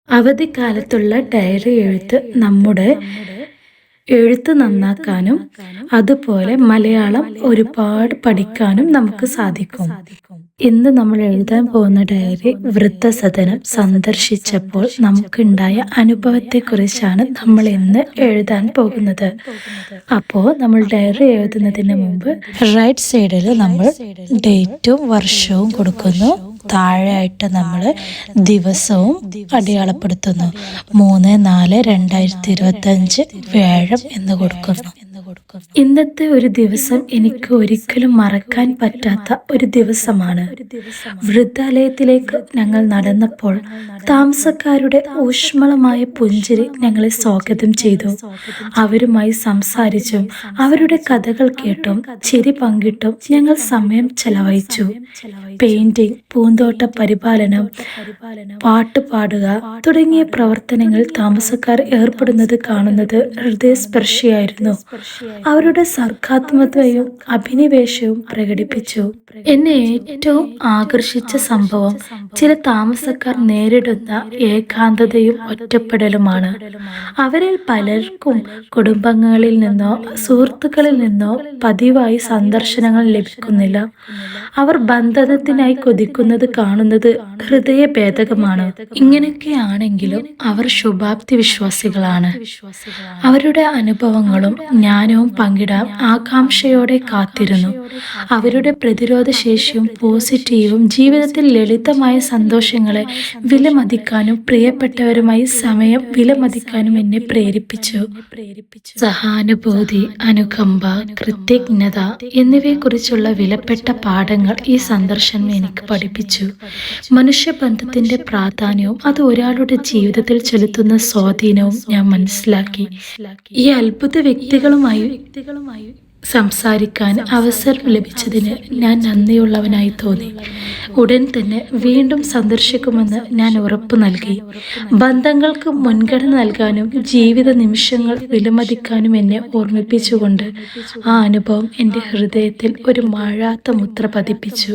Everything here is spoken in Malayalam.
അവധിക്കാലത്തുള്ള ഡയറി എഴുത്ത് നമ്മുടെ എഴുത്ത് നന്നാക്കാനും അതുപോലെ മലയാളം ഒരുപാട് പഠിക്കാനും നമുക്ക് സാധിക്കും. ഇന്ന് നമ്മൾ എഴുതാൻ പോകുന്ന ഡയറി വൃദ്ധസദനം സന്ദർശിച്ചപ്പോൾ നമുക്കുണ്ടായ അനുഭവത്തെക്കുറിച്ചാണ് നമ്മൾ ഇന്ന് എഴുതാൻ പോകുന്നത്. അപ്പോൾ നമ്മൾ ഡയറി എഴുതുന്നതിന് മുമ്പ് റൈറ്റ് സൈഡിൽ നമ്മൾ ഡേറ്റും വർഷവും കൊടുക്കുന്നു. താഴെയായിട്ട് നമ്മൾ ദിവസവും അടയാളപ്പെടുത്തുന്നു. 3/4/2025 വ്യാഴം എന്ന് കൊടുക്കുന്നു. ഇന്നത്തെ ഒരു ദിവസം എനിക്ക് ഒരിക്കലും മറക്കാൻ പറ്റാത്ത ഒരു ദിവസമാണ്. വൃദ്ധാലയത്തിലേക്ക് ഞങ്ങൾ നടന്നപ്പോൾ താമസക്കാരുടെ ഊഷ്മളമായ പുഞ്ചിരി ഞങ്ങളെ സ്വാഗതം ചെയ്തു. അവരുമായി സംസാരിച്ചും അവരുടെ കഥകൾ കേട്ടും ചിരി പങ്കിട്ടും ഞങ്ങൾ സമയം ചെലവഴിച്ചു. പെയിന്റിംഗ്, പൂന്തോട്ട പരിപാലനം, പാട്ട് പാടുക തുടങ്ങിയ പ്രവർത്തനങ്ങളിൽ താമസക്കാർ ഏർപ്പെടുന്നത് കാണുന്നത് ഹൃദയസ്പർശിയായിരുന്നു. അവരുടെ സർഗാത്മകതയും അഭിനിവേശവും പ്രകടിപ്പിച്ചു. എന്നെ ഏറ്റവും ആകർഷിച്ച സംഭവം ചില താമസക്കാർ നേരിടുന്ന ഏകാന്തതയും ഒറ്റപ്പെടലുമാണ്. അവരിൽ പലർക്കും കുടുംബങ്ങളിൽ നിന്നോ സുഹൃത്തുക്കളിൽ നിന്നോ പതിവായി സന്ദർശനങ്ങൾ ലഭിക്കുന്നില്ല. അവർ ബന്ധനത്തിനായി കൊതിക്കുന്നത് കാണുന്നത് ഹൃദയഭേദകമാണ്. ഇങ്ങനെയൊക്കെയാണെങ്കിലും അവർ ശുഭാപ്തി വിശ്വാസികളാണ്. അവരുടെ അനുഭവങ്ങളും ജ്ഞാനവും പങ്കിടാൻ ആകാംക്ഷയോടെ കാത്തിരുന്നു. അവരുടെ പ്രതിരോധ ശേഷിയും പോസിറ്റീവും ജീവിതത്തിൽ ലളിതമായ സന്തോഷങ്ങളെ വിലമതിക്കാനും പ്രിയപ്പെട്ടവരുമായി സമയം വിലമതിക്കാനും എന്നെ പ്രേരിപ്പിച്ചു. സഹാനുഭൂതി, അനുകമ്പ, കൃതജ്ഞത എന്നിവയെക്കുറിച്ചുള്ള വിലപ്പെട്ട പാഠങ്ങൾ ഈ സന്ദർശനം എനിക്ക് പഠിപ്പിച്ചു. മനുഷ്യബന്ധത്തിന്റെ പ്രാധാന്യവും അത് ഒരാളുടെ ജീവിതത്തിൽ ചെലുത്തുന്ന സ്വാധീനവും ഞാൻ മനസ്സിലാക്കി. ഈ അത്ഭുത വ്യക്തികളുമായി സംസാരിക്കാൻ അവസരം ലഭിച്ചതിന് ഞാൻ നന്ദിയുള്ളവനായി തോന്നി. ഉടൻ തന്നെ വീണ്ടും സന്ദർശിക്കുമെന്ന് ഞാൻ ഉറപ്പു നൽകി. ബന്ധങ്ങൾക്ക് മുൻഗണന നൽകാനും ജീവിത നിമിഷങ്ങൾ വിലമതിക്കാനും എന്നെ ഓർമ്മിപ്പിച്ചുകൊണ്ട് ആ അനുഭവം എൻ്റെ ഹൃദയത്തിൽ ഒരു മാഴാത്ത മുദ്ര പതിപ്പിച്ചു.